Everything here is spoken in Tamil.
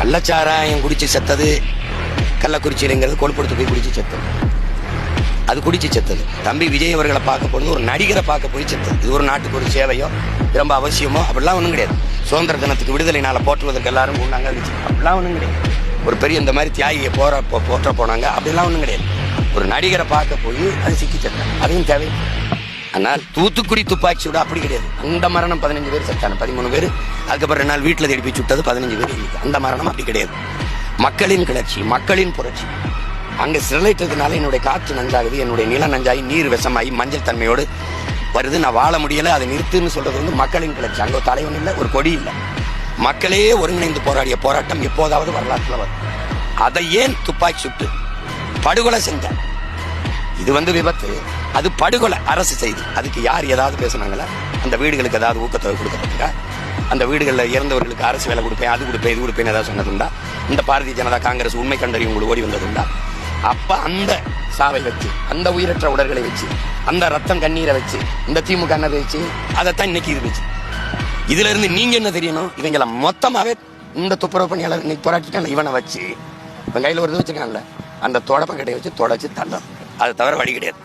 கள்ளச்சாராயம் குடிச்சு செத்தது கள்ளக்குறிச்சியிலங்கிறது கொழுப்படுத்து போய் குடிச்சு செத்தது, அது குடிச்சு செத்தது. தம்பி விஜய் அவர்களை பார்க்க போனது ஒரு நடிகரை பார்க்க போய் செத்தது. இது ஒரு நாட்டுக்கு ஒரு சேவையோ ரொம்ப அவசியமோ அப்படிலாம் ஒன்றும் கிடையாது. சுதந்திர தினத்துக்கு விடுதலை நாளை போற்றுவதற்கு எல்லாரும் கூடாங்க அப்படிலாம் ஒன்றும் கிடையாது. ஒரு பெரிய இந்த மாதிரி தியாகியை போற்ற போனாங்க அப்படிலாம் ஒன்றும் கிடையாது. ஒரு நடிகரை பார்க்க போய் அது சிக்கி செத்தாங்க, அதுவும் தேவை. ஆனால் தூத்துக்குடி துப்பாக்கி சூடு அப்படி கிடையாது. அந்த மரணம் 15 பேர் செத்தாங்க, 13 பேர். அதுக்கப்புறம் 2 நாள் வீட்டில் திருப்பி சுட்டது 15 பேர். அந்த மரணம் அப்படி கிடையாது. மக்களின் கிளர்ச்சி, மக்களின் புரட்சி. அங்க சிரலைட்டதுனால என்னுடைய காற்று நஞ்சாகுது, என்னுடைய நிலம் நஞ்சாகி நீர் விஷமாகி மஞ்சள் தன்மையோடு வருது, நான் வாழ முடியல, அதை நிறுத்துன்னு சொல்றது வந்து மக்களின் கிளர்ச்சி. அங்க ஒரு தலைவன் இல்லை, ஒரு கொடி இல்லை, மக்களே ஒருங்கிணைந்து போராடிய போராட்டம் எப்போதாவது வரலாற்றுல வரும். அதை ஏன் துப்பாக்கி சுட்டு படுகொலை செஞ்ச? இது வந்து விபத்து, அது படுகொலை அரசு செய்து. அதுக்கு யார் ஏதாவது பேசுனாங்களா? அந்த வீடுகளுக்கு ஏதாவது ஊக்கத்தொகை கொடுக்கப்பட்டிருக்கா? அந்த வீடுகளில் இறந்தவர்களுக்கு அரசு வேலை கொடுப்பேன், அது கொடுப்பேன், இது கொடுப்பேன் ஏதாவது சொன்னதுண்டா? இந்த பாரதிய ஜனதா காங்கிரஸ் உண்மை கண்டறியும் உங்களுக்கு ஓடி வந்ததுண்டா? அப்ப அந்த சாவை வச்சு, அந்த உயிரற்ற உடல்களை வச்சு, அந்த ரத்தம் கண்ணீரை வச்சு, இந்த திமுக என்னதை வச்சு, அதைத்தான் இன்னைக்கு இது வச்சு. இதுல இருந்து நீங்க என்ன தெரியணும்? இவங்கள மொத்தமாவே இந்த துப்புரவு பணியாளர் இன்னைக்கு போராட்டிட்டான், இவனை வச்சு இவன் கையில ஒரு இது வச்சிருக்கான்ல, அந்த தொடப்ப கடையை வச்சு தொடச்சு தள்ளும். அதை தவிர வழி கிடையாது.